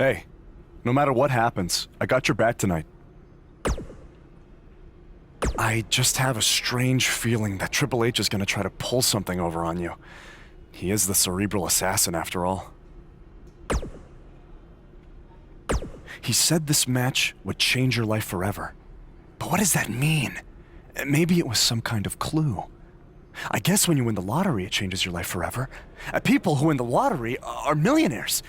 Hey, no matter what happens, I got your back tonight. I just have a strange feeling that Triple H is gonna try to pull something over on you. He is the cerebral assassin, after all. He said this match would change your life forever. But what does that mean? Maybe it was some kind of clue. I guess when you win the lottery, it changes your life forever. People who win the lottery are millionaires.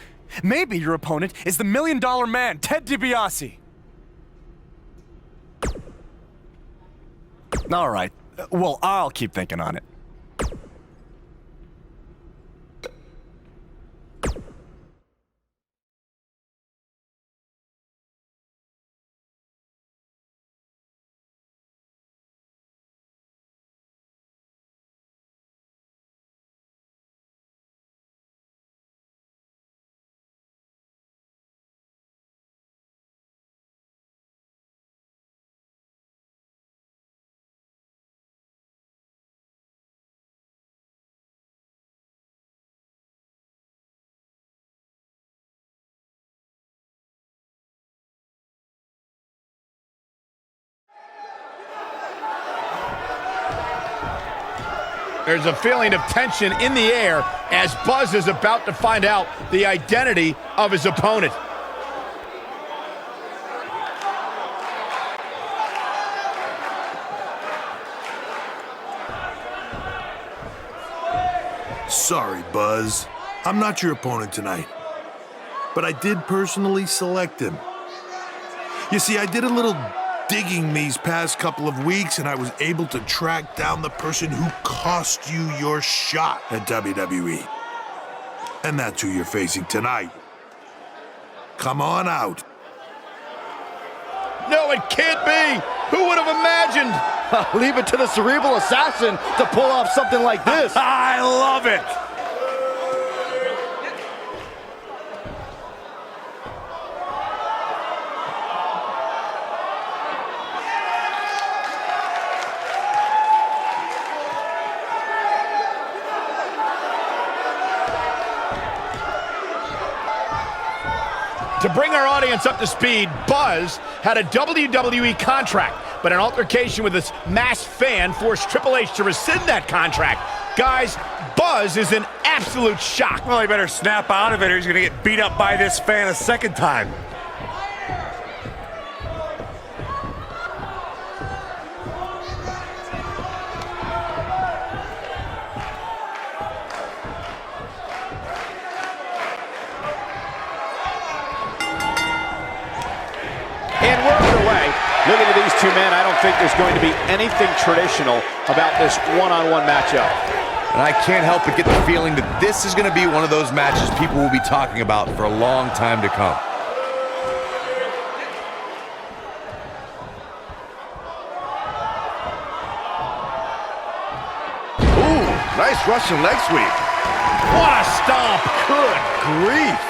Maybe your opponent is the $1 Million Man, Ted DiBiase. All right. Well, I'll keep thinking on it. There's a feeling of tension in the air as Buzz is about to find out the identity of his opponent. Sorry, Buzz. I'm not your opponent tonight. But I did personally select him. You see, I did a little digging these past couple of weeks, and I was able to track down the person who cost you your shot at WWE. And that's who you're facing tonight. Come on out. No, it can't be! Who would have imagined? Leave it to the cerebral assassin to pull off something like this. I love it! To bring our audience up to speed, Buzz had a WWE contract, but an altercation with this masked fan forced Triple H to rescind that contract. Guys, Buzz is in absolute shock. Well, he better snap out of it or he's gonna get beat up by this fan a second time. And we're underway. Looking at these two men, I don't think there's going to be anything traditional about this one-on-one matchup. And I can't help but get the feeling that this is going to be one of those matches people will be talking about for a long time to come. Ooh, nice Russian leg sweep. What a stomp! Good grief.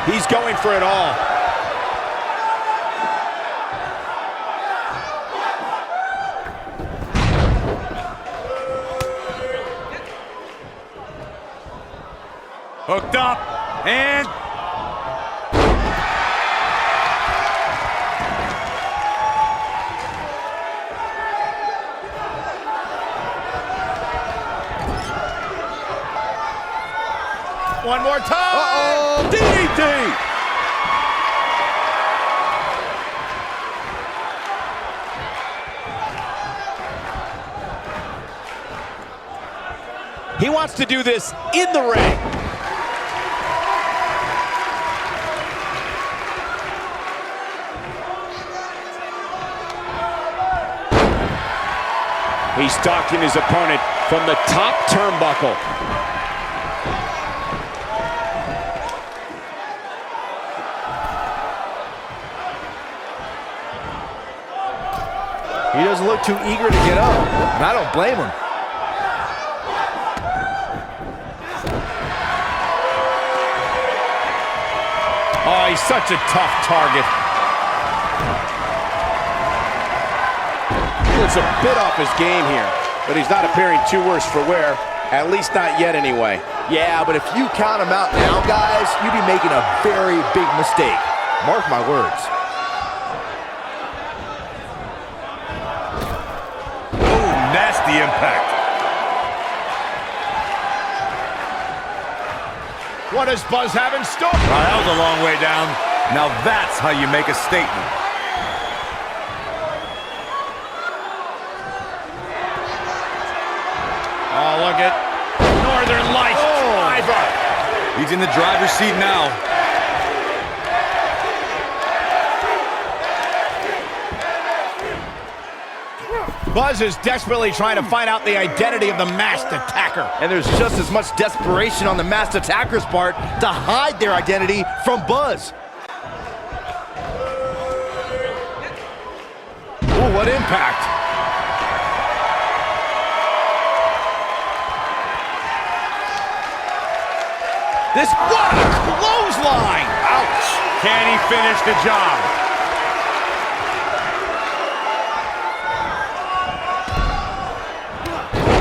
He's going for it all. Hooked up, and... One more time! Uh-oh, DDT! He wants to do this in the ring. He's stalking his opponent from the top turnbuckle. He doesn't look too eager to get up, and I don't blame him. Oh, he's such a tough target. He looks a bit off his game here, but he's not appearing too worse for wear, at least not yet anyway. Yeah, but if you count him out now, guys, you'd be making a very big mistake. Mark my words. Nasty impact. What does Buzz have in store? That was a long way down. Now that's how you make a statement. Oh, look at Northern Lights driver. He's in the driver's seat now. Buzz is desperately trying to find out the identity of the masked attacker. And there's just as much desperation on the masked attacker's part to hide their identity from Buzz. Ooh, what impact. What a clothesline! Ouch! Can he finish the job?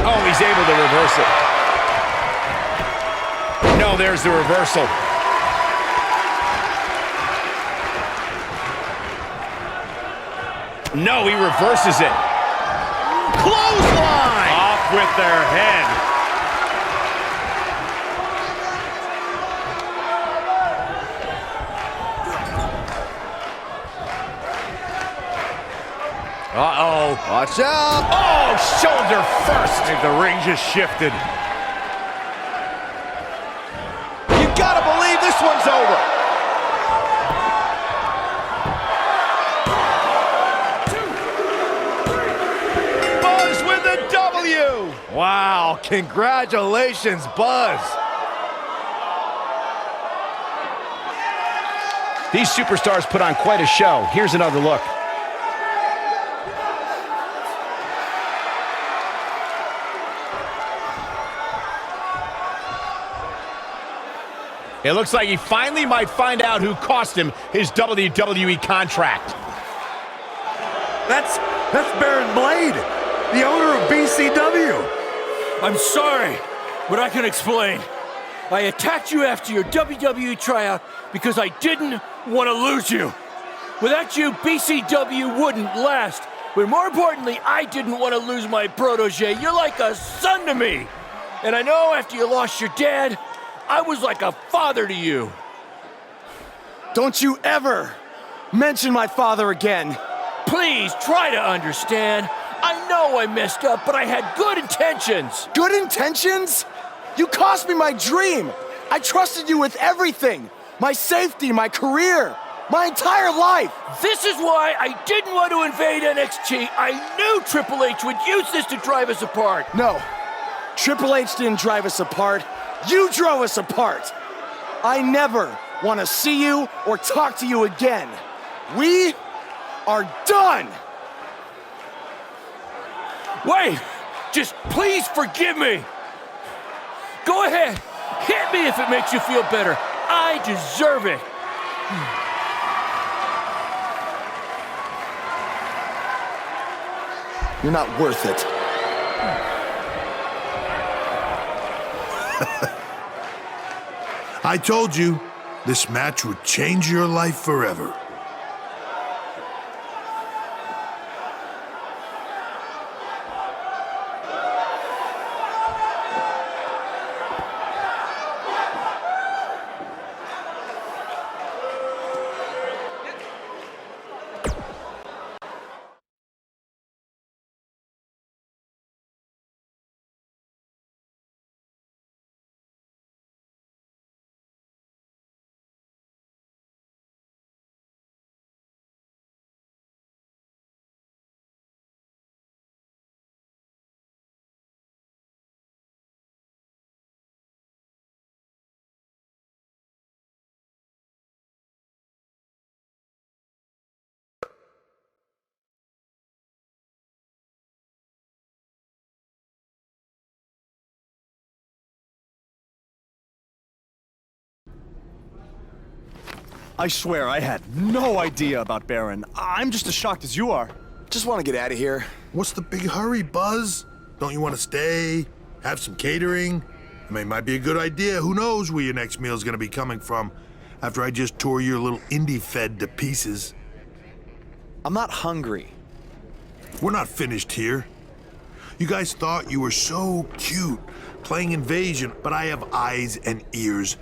Oh, he's able to reverse it. No, there's the reversal. No, he reverses it. Clothesline! Off with their head. Uh-oh. Watch out! Oh, shoulder first. I think the ring just shifted. You gotta believe this one's over. Buzz with the W. Wow, congratulations, Buzz. These superstars put on quite a show. Here's another look. It looks like he finally might find out who cost him his WWE contract. That's Baron Blade, the owner of BCW. I'm sorry, but I can explain. I attacked you after your WWE tryout because I didn't want to lose you. Without you, BCW wouldn't last. But more importantly, I didn't want to lose my protege. You're like a son to me. And I know after you lost your dad, I was like a father to you. Don't you ever mention my father again. Please try to understand. I know I messed up, but I had good intentions. Good intentions? You cost me my dream. I trusted you with everything. My safety, my career, my entire life. This is why I didn't want to invade NXT. I knew Triple H would use this to drive us apart. No, Triple H didn't drive us apart. You drove us apart. I never want to see you or talk to you again. We are done. Wait, just please forgive me. Go ahead, hit me if it makes you feel better. I deserve it. You're not worth it. I told you, this match would change your life forever. I swear I had no idea about Baron. I'm just as shocked as you are. Just want to get out of here. What's the big hurry, Buzz? Don't you want to stay? Have some catering? I mean, it might be a good idea. Who knows where your next meal's gonna be coming from after I just tore your little indie fed to pieces. I'm not hungry. We're not finished here. You guys thought you were so cute playing Invasion, but I have eyes and ears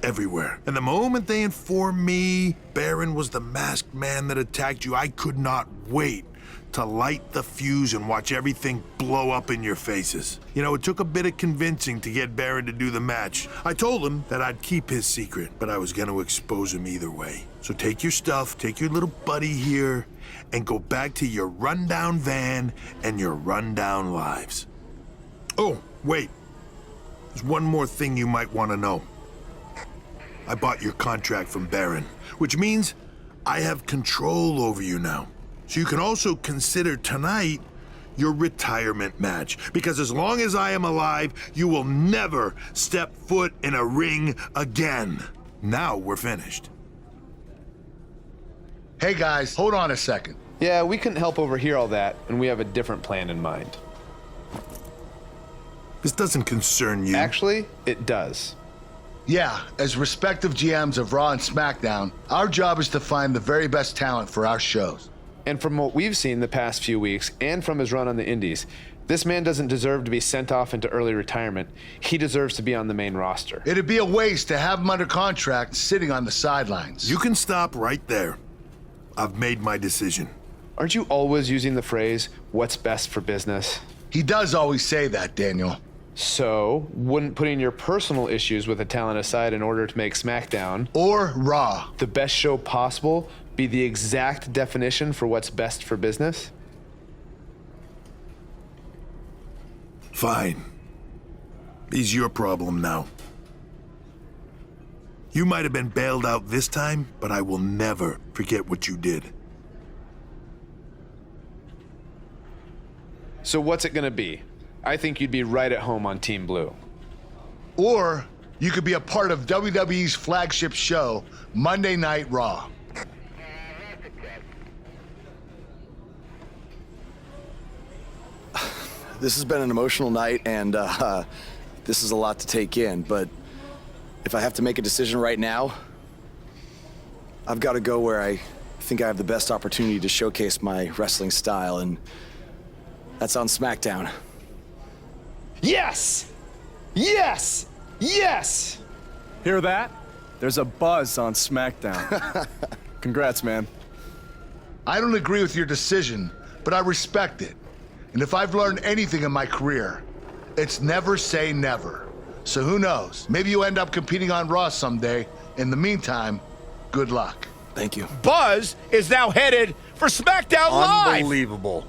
everywhere. And the moment they informed me Baron was the masked man that attacked you, I could not wait to light the fuse and watch everything blow up in your faces. You know, it took a bit of convincing to get Baron to do the match. I told him that I'd keep his secret, but I was gonna expose him either way. So take your stuff, take your little buddy here, and go back to your rundown van and your rundown lives. Oh, wait. There's one more thing you might want to know. I bought your contract from Baron, which means I have control over you now. So you can also consider tonight your retirement match, because as long as I am alive, you will never step foot in a ring again. Now we're finished. Hey guys, hold on a second. Yeah, we couldn't help overhear all that, and we have a different plan in mind. This doesn't concern you. Actually, it does. Yeah, as respective GMs of Raw and SmackDown, our job is to find the very best talent for our shows. And from what we've seen the past few weeks, and from his run on the Indies, this man doesn't deserve to be sent off into early retirement. He deserves to be on the main roster. It'd be a waste to have him under contract sitting on the sidelines. You can stop right there. I've made my decision. Aren't you always using the phrase, what's best for business? He does always say that, Daniel. So, wouldn't putting your personal issues with the talent aside in order to make SmackDown, or Raw, the best show possible, be the exact definition for what's best for business? Fine. It's your problem now. You might have been bailed out this time, but I will never forget what you did. So what's it gonna be? I think you'd be right at home on Team Blue. Or you could be a part of WWE's flagship show, Monday Night Raw. This has been an emotional night, and this is a lot to take in, but if I have to make a decision right now, I've got to go where I think I have the best opportunity to showcase my wrestling style, and that's on SmackDown. Yes! Yes! Yes! Hear that? There's a buzz on SmackDown. Congrats, man. I don't agree with your decision, but I respect it. And if I've learned anything in my career, it's never say never. So who knows? Maybe you end up competing on Raw someday. In the meantime, good luck. Thank you. Buzz is now headed for SmackDown Live. Unbelievable.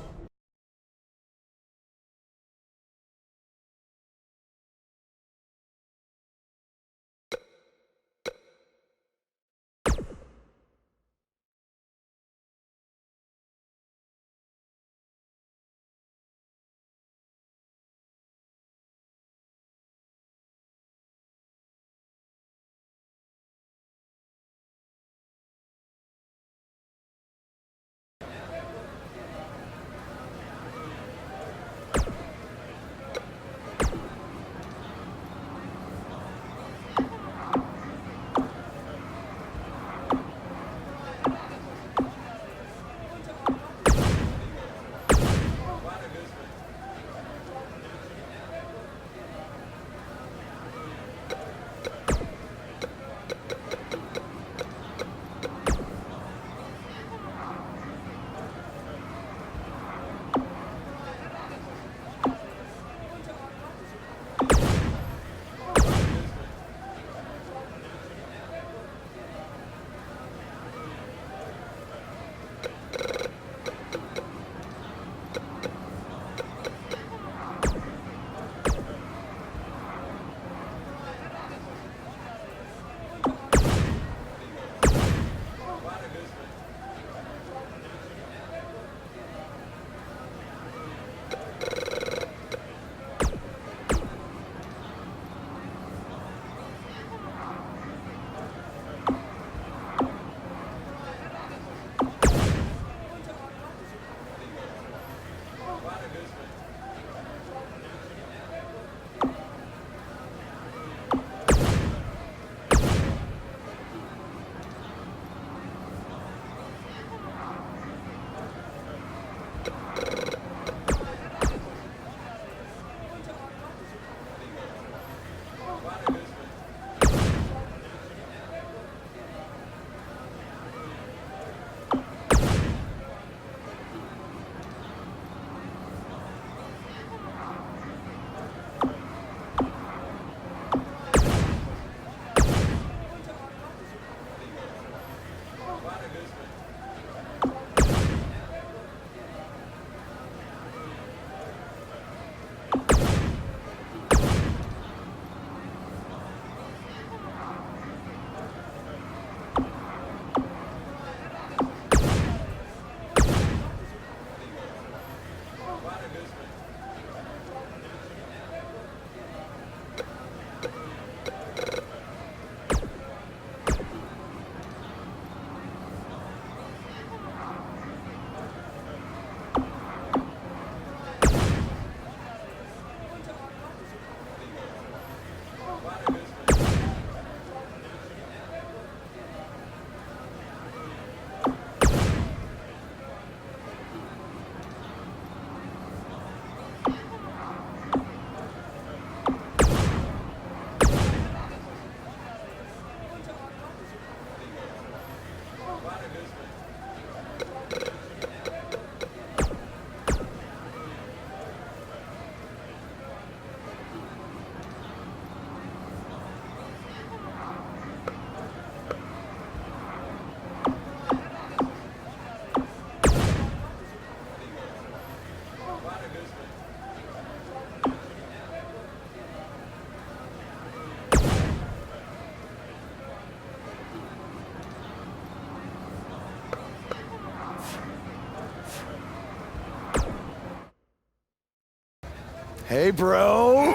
Hey, bro.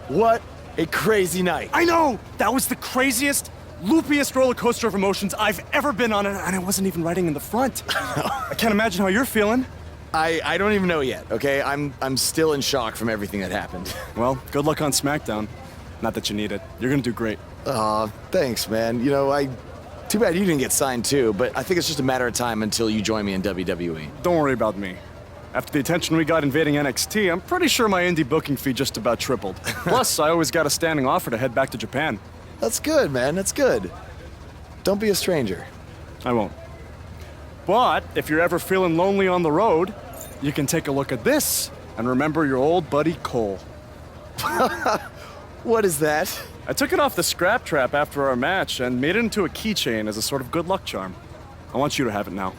What a crazy night. I know! That was the craziest, loopiest roller coaster of emotions I've ever been on, and I wasn't even riding in the front. I can't imagine how you're feeling. I don't even know yet, okay? I'm still in shock from everything that happened. Well, good luck on SmackDown. Not that you need it. You're gonna do great. Aw, thanks, man. You know, too bad you didn't get signed too, but I think it's just a matter of time until you join me in WWE. Don't worry about me. After the attention we got invading NXT, I'm pretty sure my indie booking fee just about tripled. Plus, I always got a standing offer to head back to Japan. That's good, man. That's good. Don't be a stranger. I won't. But if you're ever feeling lonely on the road, you can take a look at this and remember your old buddy Cole. What is that? I took it off the scrap trap after our match and made it into a keychain as a sort of good luck charm. I want you to have it now.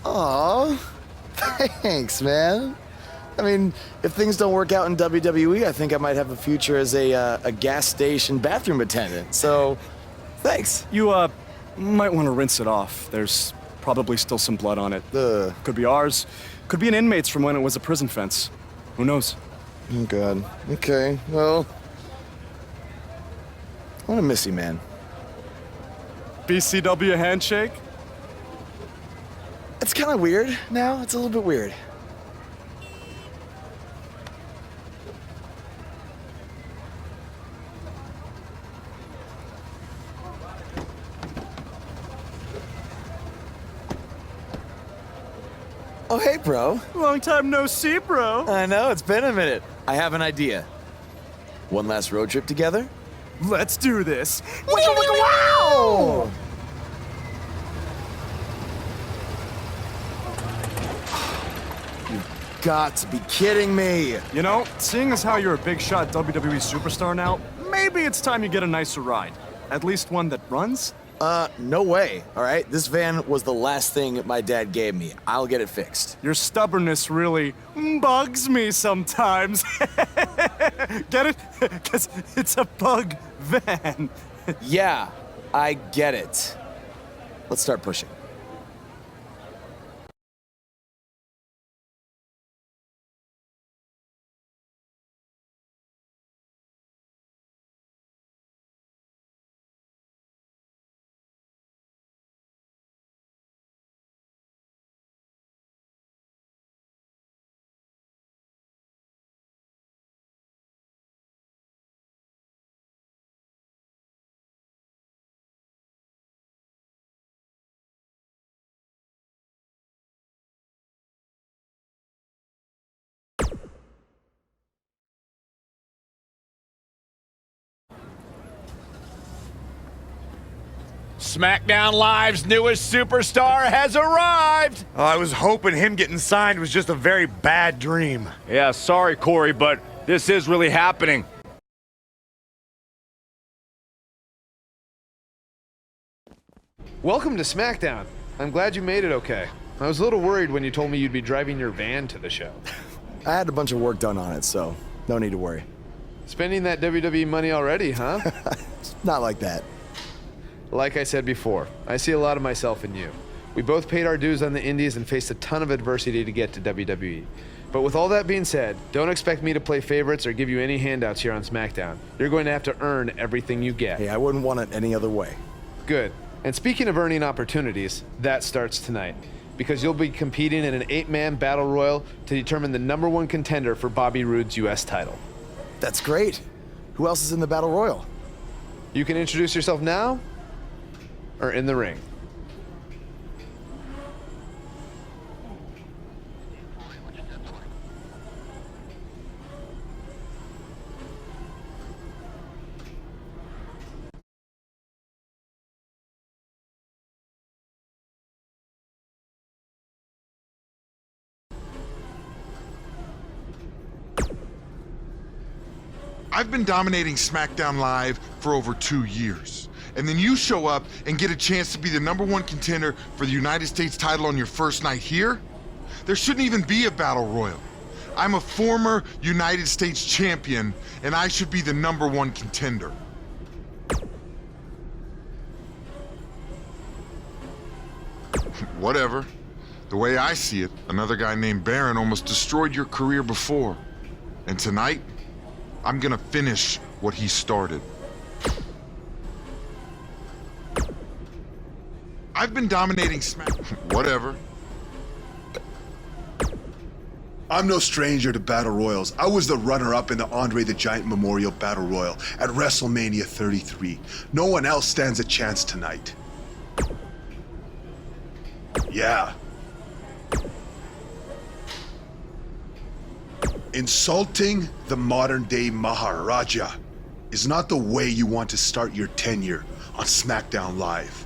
Aw, thanks, man. I mean, if things don't work out in WWE, I think I might have a future as a gas station bathroom attendant. So, thanks. You, might want to rinse it off. There's probably still some blood on it. Ugh. Could be ours. Could be an inmate's from when it was a prison fence. Who knows? Oh, God. Okay, well, I want to miss you, man. BCW handshake? It's kind of weird now. It's a little bit weird. Oh, hey, bro. Long time no see, bro. I know, it's been a minute. I have an idea. One last road trip together? Let's do this. Wow! You've got to be kidding me. You know, seeing as how you're a big shot WWE superstar now, maybe it's time you get a nicer ride. At least one that runs? No way, all right? This van was the last thing my dad gave me. I'll get it fixed. Your stubbornness really bugs me sometimes. Get it? Because it's a bug van. Yeah, I get it. Let's start pushing. SmackDown Live's newest superstar has arrived. I was hoping him getting signed was just a very bad dream. Yeah, sorry, Corey, but this is really happening. Welcome to SmackDown. I'm glad you made it okay. I was a little worried when you told me you'd be driving your van to the show. I had a bunch of work done on it, so no need to worry. Spending that WWE money already, huh? Not like that. Like I said before, I see a lot of myself in you. We both paid our dues on the indies and faced a ton of adversity to get to WWE. But with all that being said, don't expect me to play favorites or give you any handouts here on SmackDown. You're going to have to earn everything you get. Hey, I wouldn't want it any other way. Good. And speaking of earning opportunities, that starts tonight. Because you'll be competing in an 8-man battle royal to determine the #1 contender for Bobby Roode's U.S. title. That's great. Who else is in the battle royal? You can introduce yourself now or in the ring. I've been dominating SmackDown Live for over 2 years. And then you show up and get a chance to be the #1 contender for the United States title on your first night here? There shouldn't even be a battle royal. I'm a former United States champion, and I should be the #1 contender. Whatever. The way I see it, another guy named Baron almost destroyed your career before. And tonight, I'm gonna finish what he started. I've been dominating Smack... Whatever. I'm no stranger to Battle Royals. I was the runner-up in the Andre the Giant Memorial Battle Royal at WrestleMania 33. No one else stands a chance tonight. Yeah. Insulting the modern-day Maharaja is not the way you want to start your tenure on SmackDown Live.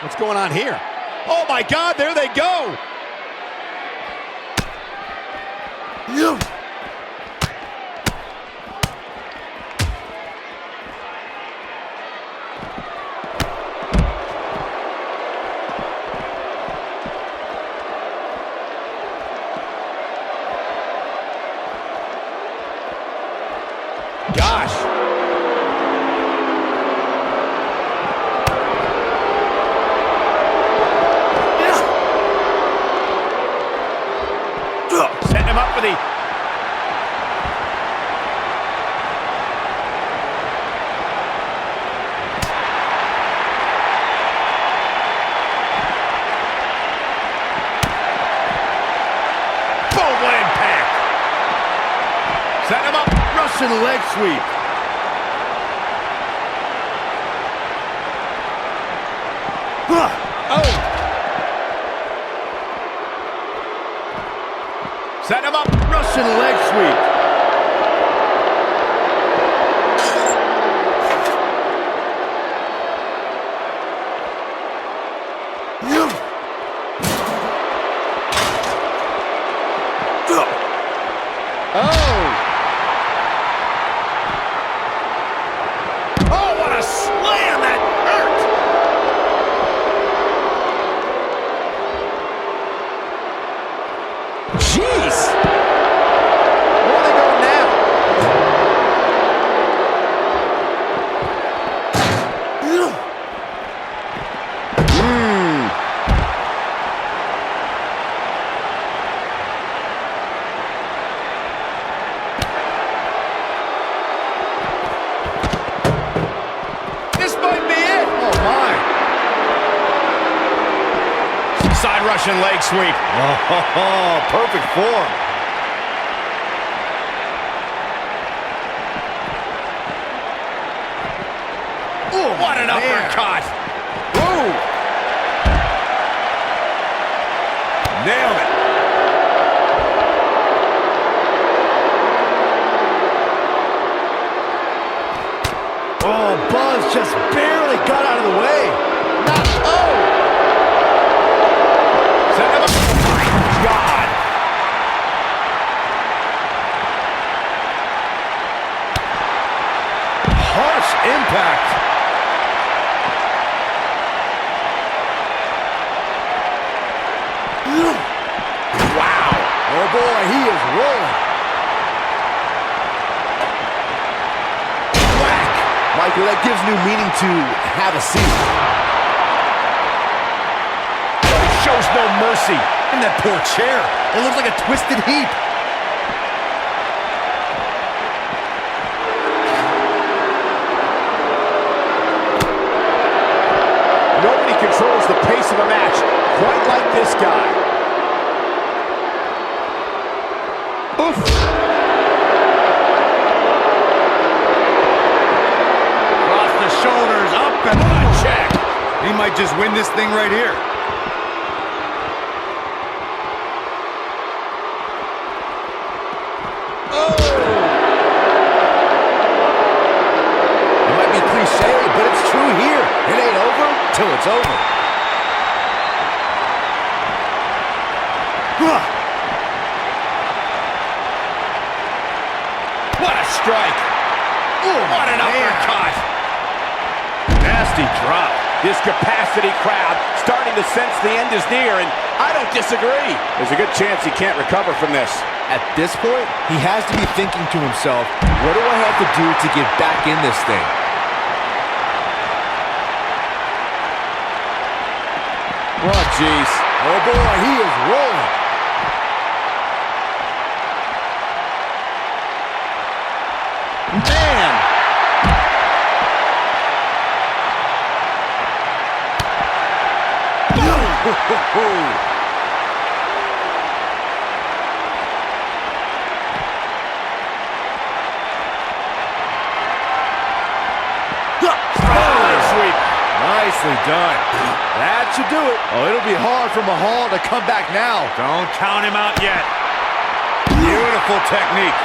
What's going on here? Oh my God, there they go! Gosh! Setting him up for the... Boom, what impact! Set him up, Russian leg sweep. Oh! Set him up, Russian leg sweep. Oh, what a slam! That hurt! Jeez! Where are they going now? This might be it! Oh, my. Side Russian leg sweep. Oh, perfect form. Ooh, what an uppercut! Ooh! Nailed it. Oh, Buzz just barely got out of the way. Not, oh! Set him up. Oh, my God! Harsh impact. Wow! Oh boy, he is rolling. Whack! Michael, that gives new meaning to have a seat. shows no mercy. And that poor chair. It looks like a twisted heap. Nobody controls the pace of a match quite like this guy. Oof. Across the shoulders, up and a check. He might just win this thing right here. Oh! It might be cliche, but it's true here. It ain't over till it's over. What a strike. Ooh, what an uppercut. Nasty drop. This capacity crowd starting to sense the end is near, and I don't disagree. There's a good chance he can't recover from this. At this point, he has to be thinking to himself, what do I have to do to get back in this thing? Oh, jeez. Oh, boy, he is rolling. Man! Sweep. Nicely done. That should do it. Oh, it'll be hard for Mahal to come back now. Don't count him out yet. Beautiful technique.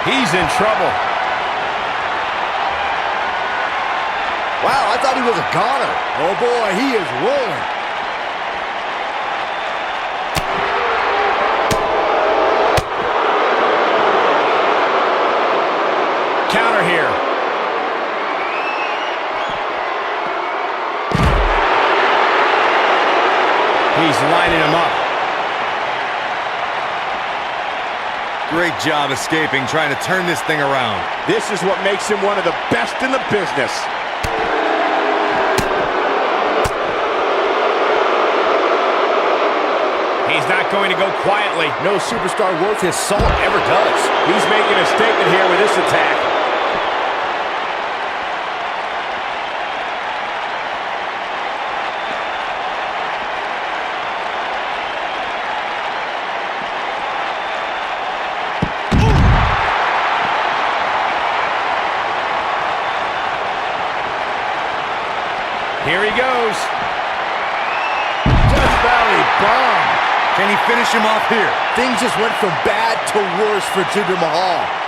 He's in trouble. Wow, I thought he was a goner. Oh, boy, he is rolling. Counter here. He's lining him up. Great job escaping, trying to turn this thing around. This is what makes him one of the best in the business. He's not going to go quietly. No superstar worth his salt ever does. He's making a statement here with this attack. Here he goes. Death Valley bomb. Can he finish him off here? Things just went from bad to worse for Jinder Mahal.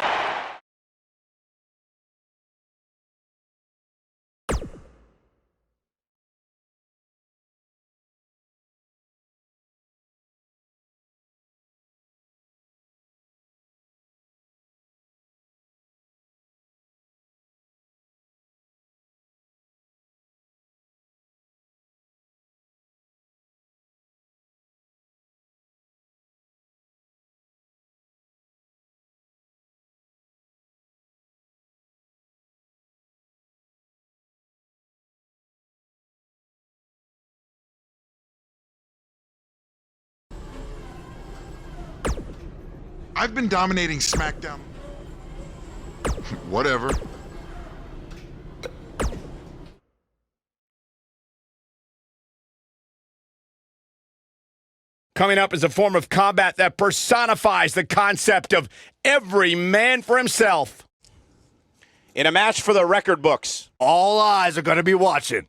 I've been dominating SmackDown. Whatever. Coming up is a form of combat that personifies the concept of every man for himself. In a match for the record books. All eyes are going to be watching.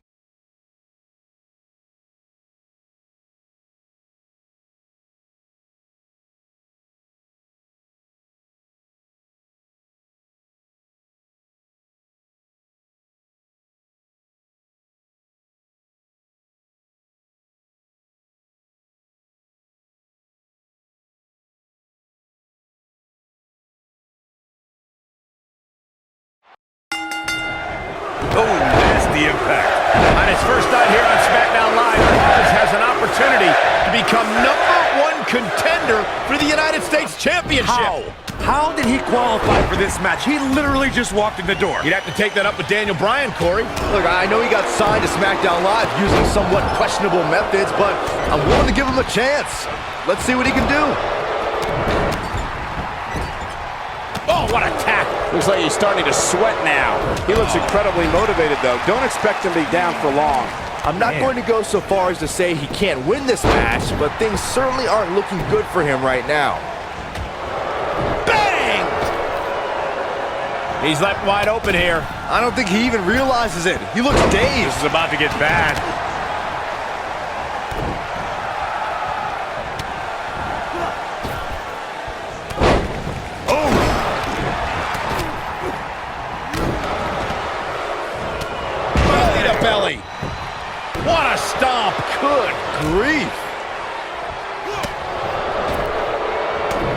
Oh, nasty impact. On his first night here on SmackDown Live, Buzz has an opportunity to become #1 contender for the United States Championship. How? How did he qualify for this match? He literally just walked in the door. You'd have to take that up with Daniel Bryan, Corey. Look, I know he got signed to SmackDown Live using somewhat questionable methods, but I'm willing to give him a chance. Let's see what he can do. Oh, what a tackle. Looks like he's starting to sweat now. He looks incredibly motivated, though. Don't expect him to be down for long. I'm not going to go so far as to say he can't win this match, but things certainly aren't looking good for him right now. Bang! He's left wide open here. I don't think he even realizes it. He looks dazed. This is about to get bad. Belly. What a stomp. Good grief.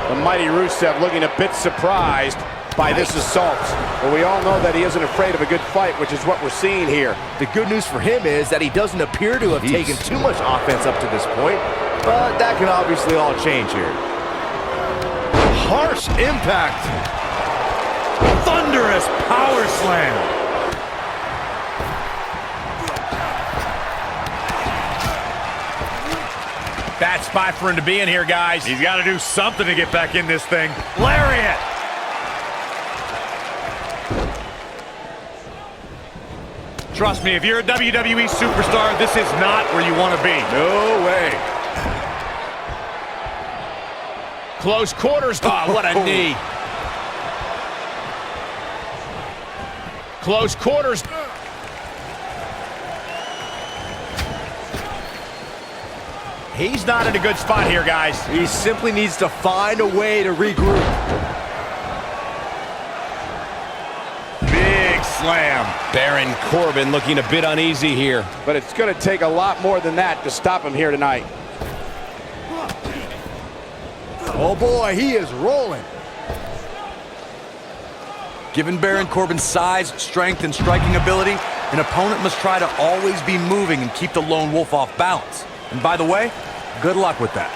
The mighty Rusev looking a bit surprised by this assault. But we all know that he isn't afraid of a good fight, which is what we're seeing here. The good news for him is that he doesn't appear to have taken too much offense up to this point, but that can obviously all change here. Harsh impact. Thunderous power slam. Bad spot for him to be in here, guys. He's got to do something to get back in this thing. Lariat! Trust me, if you're a WWE superstar, this is not where you want to be. No way. Close quarters. Oh, what a knee. Close quarters. He's not in a good spot here, guys. He simply needs to find a way to regroup. Big slam. Baron Corbin looking a bit uneasy here. But it's going to take a lot more than that to stop him here tonight. Oh boy, he is rolling. Given Baron Corbin's size, strength, and striking ability, an opponent must try to always be moving and keep the lone wolf off balance. And by the way, good luck with that.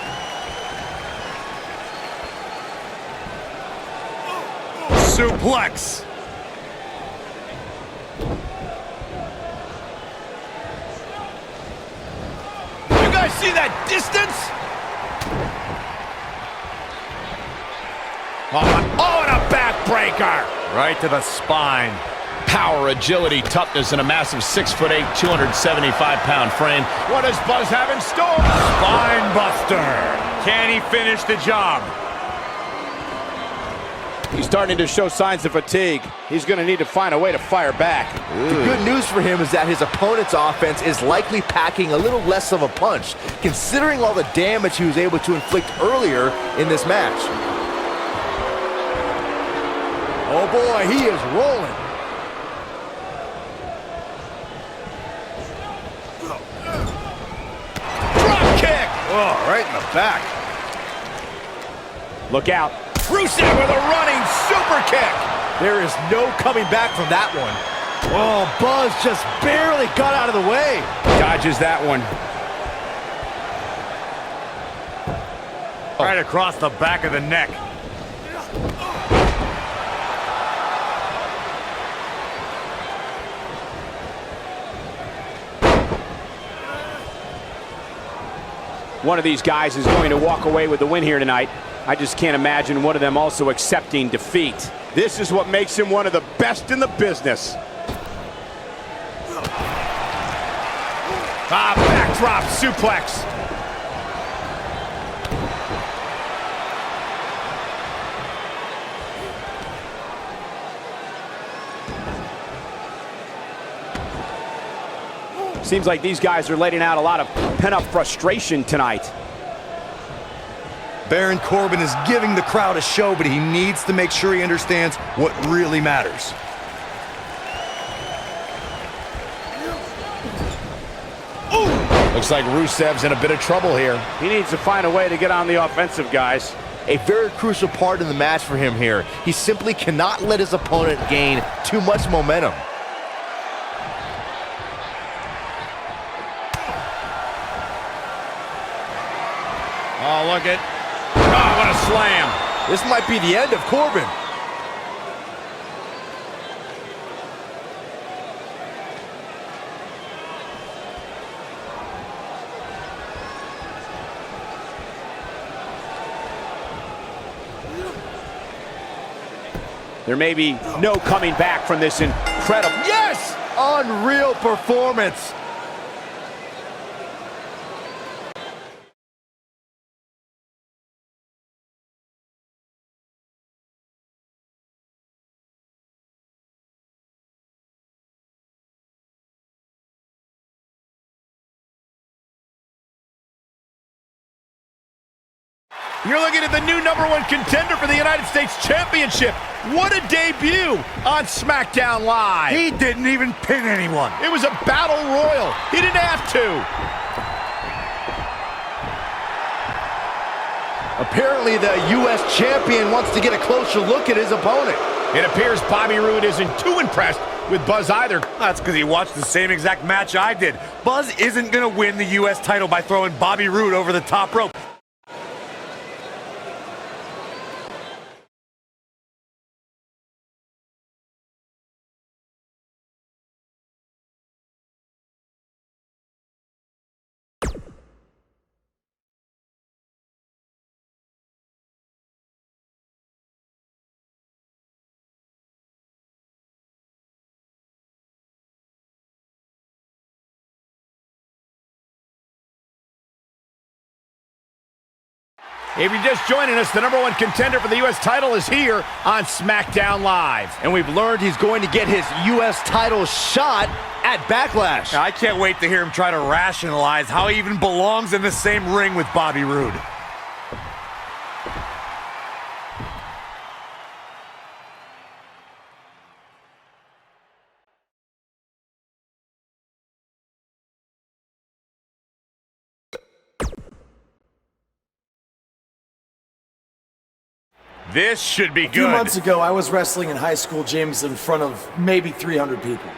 Suplex. You guys see that distance? Oh, and a backbreaker. Right to the spine. Power, agility, toughness, and a massive 6'8", 275-pound frame. What does Buzz have in store? Spine buster. Can he finish the job? He's starting to show signs of fatigue. He's going to need to find a way to fire back. The good news for him is that his opponent's offense is likely packing a little less of a punch, considering all the damage he was able to inflict earlier in this match. Oh boy, he is rolling. Oh, right in the back. Look out. Rusev with a running super kick. There is no coming back from that one. Oh, Buzz just barely got out of the way. Dodges that one. Right across the back of the neck. One of these guys is going to walk away with the win here tonight. I just can't imagine one of them also accepting defeat. This is what makes him one of the best in the business. Backdrop suplex. Seems like these guys are letting out a lot of pent-up frustration tonight. Baron Corbin is giving the crowd a show, but he needs to make sure he understands what really matters. Looks like Rusev's in a bit of trouble here. He needs to find a way to get on the offensive, guys. A very crucial part in the match for him here. He simply cannot let his opponent gain too much momentum. Oh, look at... Oh, what a slam. This might be the end of Corbin. There may be no coming back from this incredible... Yes! Unreal performance. You're looking at the new #1 contender for the United States Championship. What a debut on SmackDown Live. He didn't even pin anyone. It was a battle royal. He didn't have to. Apparently the U.S. champion wants to get a closer look at his opponent. It appears Bobby Roode isn't too impressed with Buzz either. That's because he watched the same exact match I did. Buzz isn't going to win the U.S. title by throwing Bobby Roode over the top rope. If you're just joining us, the #1 contender for the U.S. title is here on SmackDown Live. And we've learned he's going to get his U.S. title shot at Backlash. I can't wait to hear him try to rationalize how he even belongs in the same ring with Bobby Roode. This should be good. A few months ago, I was wrestling in high school gyms in front of maybe 300 people.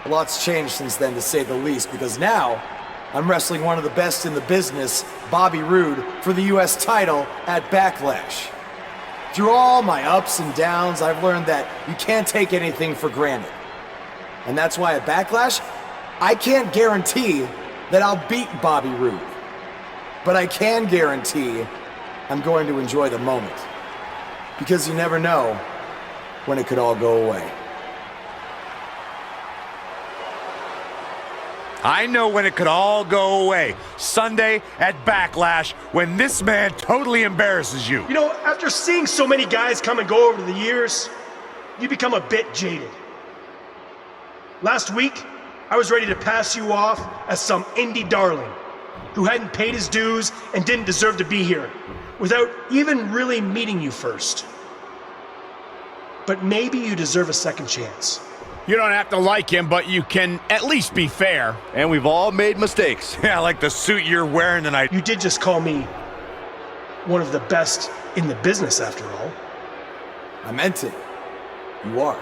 A lot's changed since then, to say the least, because now I'm wrestling one of the best in the business, Bobby Roode, for the U.S. title at Backlash. Through all my ups and downs, I've learned that you can't take anything for granted. And that's why at Backlash, I can't guarantee that I'll beat Bobby Roode. But I can guarantee I'm going to enjoy the moment. Because you never know when it could all go away. I know when it could all go away. Sunday at Backlash, when this man totally embarrasses you. You know, after seeing so many guys come and go over the years, you become a bit jaded. Last week, I was ready to pass you off as some indie darling who hadn't paid his dues and didn't deserve to be here, without even really meeting you first. But maybe you deserve a second chance. You don't have to like him, but you can at least be fair. And we've all made mistakes. Yeah, like the suit you're wearing tonight. You did just call me one of the best in the business, after all. I meant it. You are.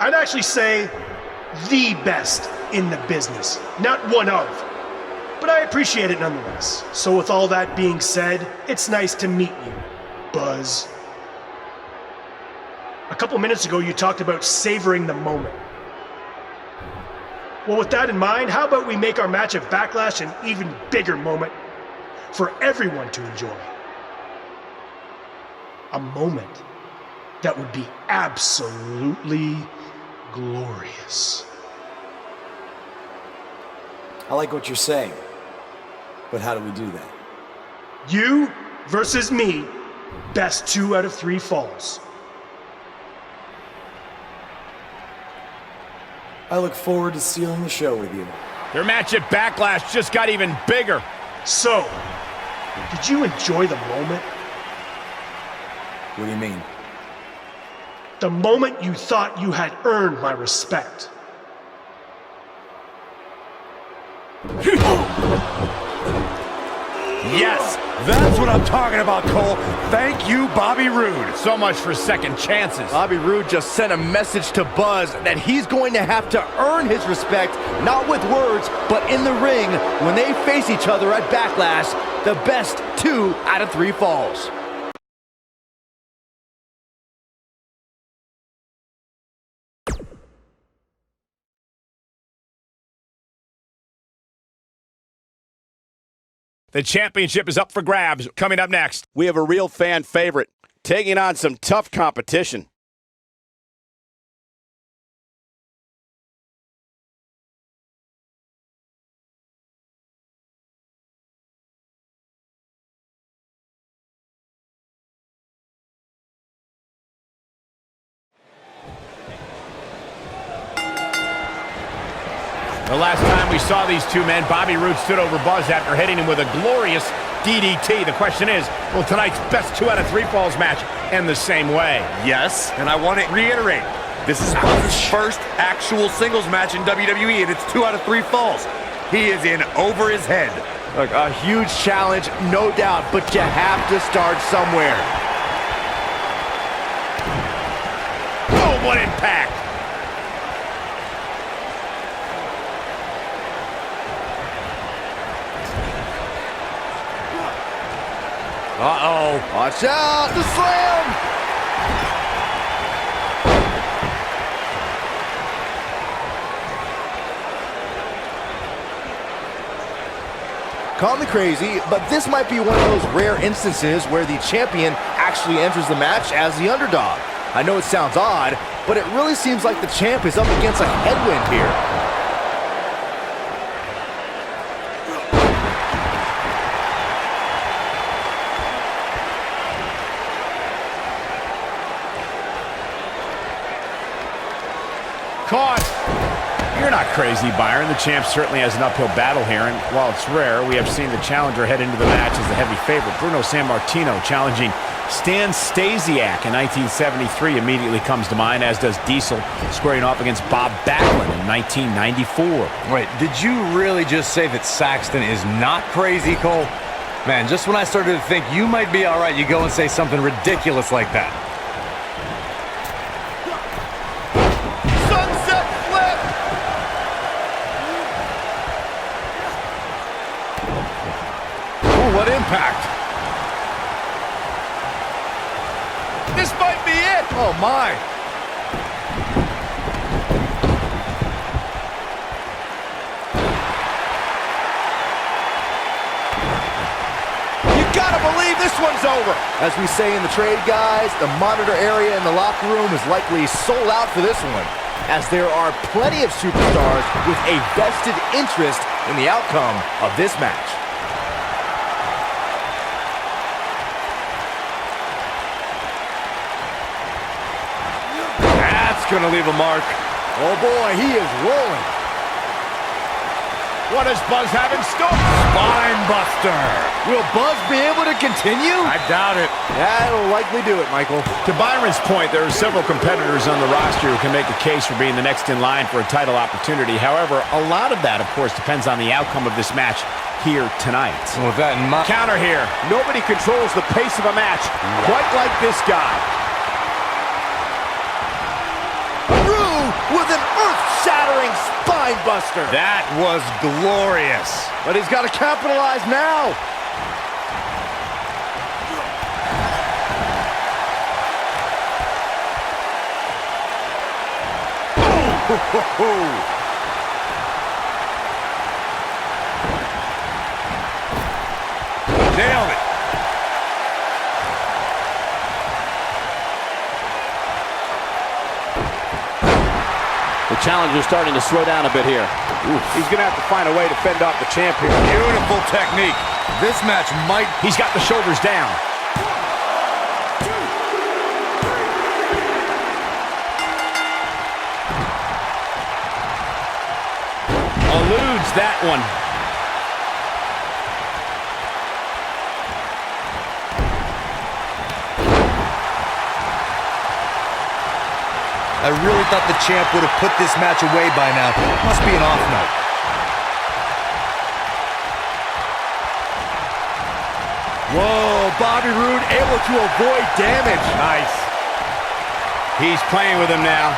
I'd actually say the best in the business, not one of. But I appreciate it nonetheless. So with all that being said, it's nice to meet you, Buzz. A couple minutes ago, you talked about savoring the moment. Well, with that in mind, how about we make our match at Backlash an even bigger moment for everyone to enjoy? A moment that would be absolutely glorious. I like what you're saying, but how do we do that? You versus me, best 2 out of 3 falls. I look forward to stealing the show with you. Their match at Backlash just got even bigger. So, did you enjoy the moment? What do you mean? The moment you thought you had earned my respect. Yes, that's what I'm talking about, Cole. Thank you, Bobby Roode. So much for second chances. Bobby Roode just sent a message to Buzz that he's going to have to earn his respect, not with words, but in the ring when they face each other at Backlash. The best 2 out of 3 falls. The championship is up for grabs. Coming up next, we have a real fan favorite taking on some tough competition. the last time we saw these two men, Bobby Roode stood over Buzz after hitting him with a glorious DDT. The question is, will tonight's best 2 out of 3 falls match end the same way? Yes, and I want to reiterate, this is Buzz's first actual singles match in WWE, and it's 2 out of 3 falls. He is in over his head. Look, a huge challenge, no doubt, but you have to start somewhere. Oh, what impact! Uh-oh. Watch out, the slam! Call me crazy, but this might be one of those rare instances where the champion actually enters the match as the underdog. I know it sounds odd, but it really seems like the champ is up against a headwind here. Caught. You're not crazy, Byron. The champ certainly has an uphill battle here, and while it's rare, we have seen the challenger head into the match as the heavy favorite. Bruno Sammartino challenging Stan Stasiak in 1973 immediately comes to mind, as does Diesel squaring off against Bob Backlund in 1994. Wait, did you really just say that Saxton is not crazy, Cole? Man, just when I started to think you might be all right, you go and say something ridiculous like that. What impact! This might be it! Oh my! You gotta believe this one's over! As we say in the trade, guys, the monitor area in the locker room is likely sold out for this one, as there are plenty of superstars with a vested interest in the outcome of this match. Gonna leave a mark. Oh boy, he is rolling. What does Buzz have in store? Spine buster. Will Buzz be able to continue? I doubt it. That'll likely do it, Michael. To Byron's point, there are several competitors on the roster who can make a case for being the next in line for a title opportunity. However, a lot of that, of course, depends on the outcome of this match here tonight. With that in mind, counter here. Nobody controls the pace of a match quite like this guy. With an earth-shattering spine buster. That was glorious. But he's got to capitalize now. Nailed it. The challenger's starting to slow down a bit here. Oof. He's going to have to find a way to fend off the champ here. Beautiful technique. This match might... He's got the shoulders down. Eludes that one. I really thought the champ would have put this match away by now. Must be an off night. Whoa, Bobby Roode able to avoid damage. Nice. He's playing with him now.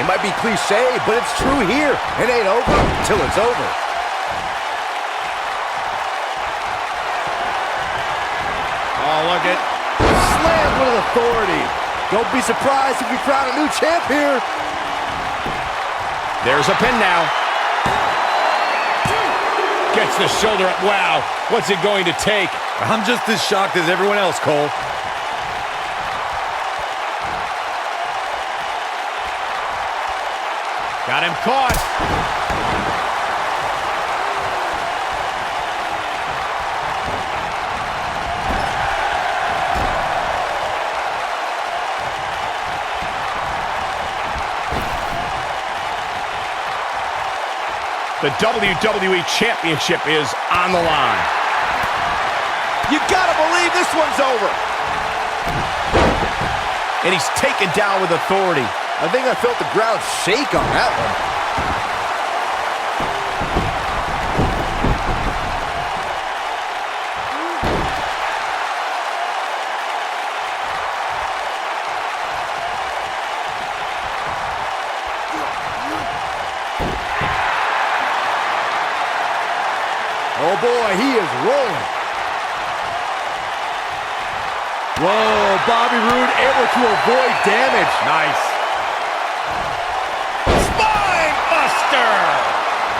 It might be cliche, but it's true here. It ain't over till it's over. Oh, look at... Slammed with authority. Don't be surprised if we crown a new champ here. There's a pin now. Gets the shoulder up. Wow, what's it going to take? I'm just as shocked as everyone else, Cole. Got him caught. The WWE Championship is on the line. You gotta believe this one's over. And he's taken down with authority. I think I felt the ground shake on that one. Oh boy, he is rolling. Whoa, Bobby Roode able to avoid damage. Nice. Spine buster!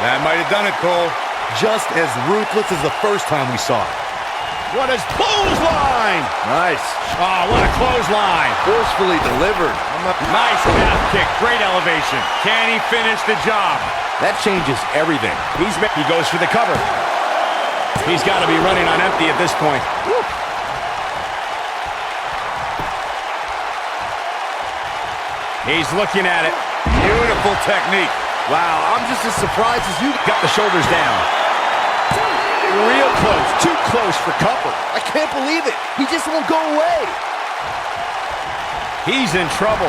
That might have done it, Cole. Just as ruthless as the first time we saw it. What is clothesline? Nice. Oh, what a clothesline. Forcefully delivered. Nice calf kick, great elevation. Can he finish the job? That changes everything. He goes for the cover. He's got to be running on empty at this point. Woo. He's looking at it. Beautiful technique. Wow, I'm just as surprised as you. Got the shoulders down. Real close, too close for cover. I can't believe it. He just won't go away. He's in trouble.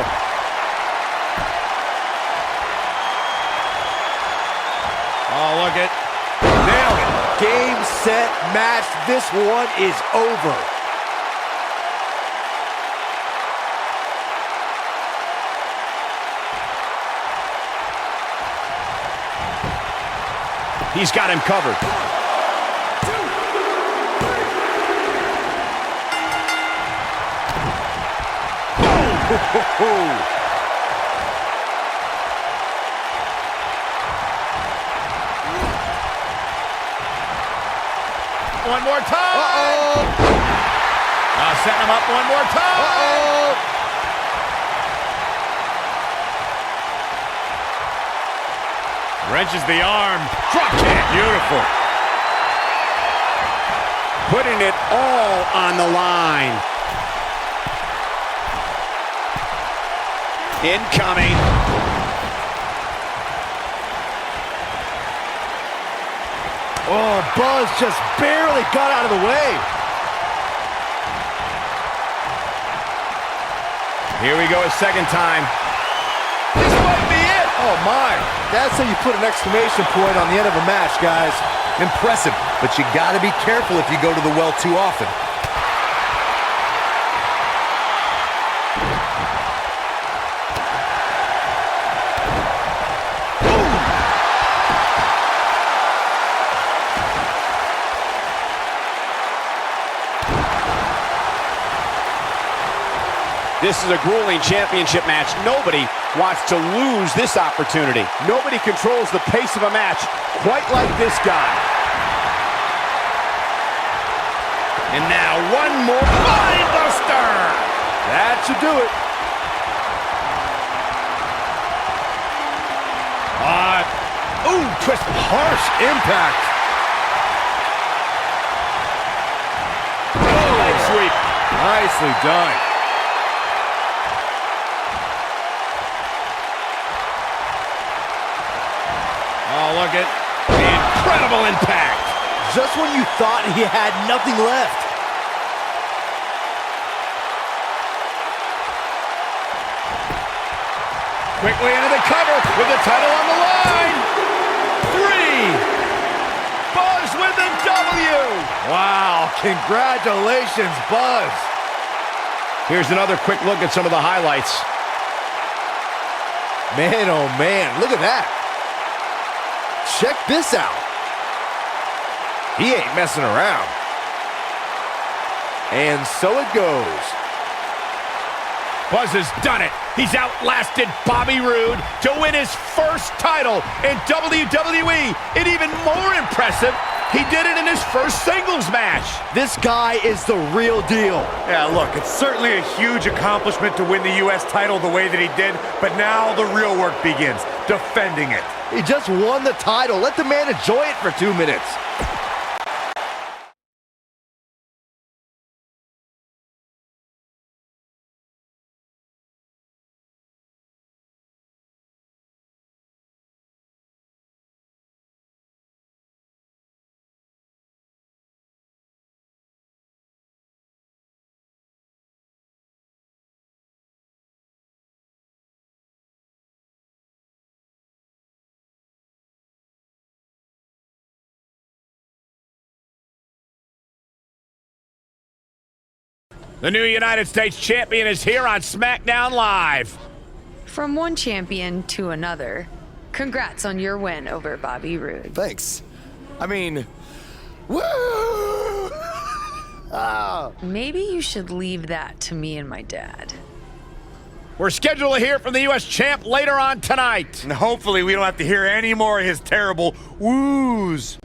Oh, look at. Nailed it. Game, set, match. This one is over. He's got him covered. One more time. Setting him up one more time. Wrenches the arm. Drop kick. Beautiful. Putting it all on the line. Incoming. Oh, Buzz just barely got out of the way. Here we go a second time. This might be it. Oh, my. That's how you put an exclamation point on the end of a match, guys. Impressive, but you gotta be careful if you go to the well too often. This is a grueling championship match. Nobody wants to lose this opportunity. Nobody controls the pace of a match quite like this guy. And now one more spine buster. That should do it. Twist. Harsh impact. Leg sweep. Nicely done. Oh, look at the incredible impact. Just when you thought he had nothing left. Quickly into the cover with the title on the line. 3. Buzz with the W. Wow, congratulations, Buzz. Here's another quick look at some of the highlights. Man, oh man, look at that. Check this out. He ain't messing around. And so it goes. Buzz has done it. He's outlasted Bobby Roode to win his first title in WWE. And even more impressive, He did it in his first singles match. This guy is the real deal. Yeah, look, it's certainly a huge accomplishment to win the U.S. title the way that he did, but now the real work begins, defending it. He just won the title. Let the man enjoy it for 2 minutes. The new United States champion is here on SmackDown Live. From one champion to another, congrats on your win over Bobby Roode. Thanks. I mean, woo! Maybe you should leave that to me and my dad. We're scheduled to hear from the U.S. champ later on tonight. And hopefully we don't have to hear any more of his terrible woos.